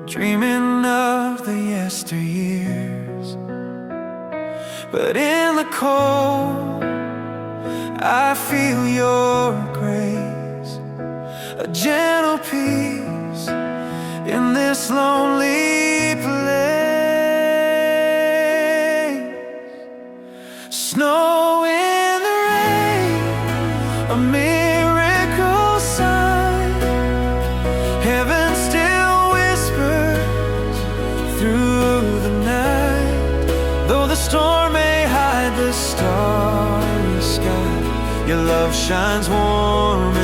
dreaming of the yesteryears. But in the cold, I feel your grace, a gentle peace in this lonely place. Snow in the rain, a miracle sign. Heaven still whispers through the night. Though the storm may hide the starry sky, your love shines warm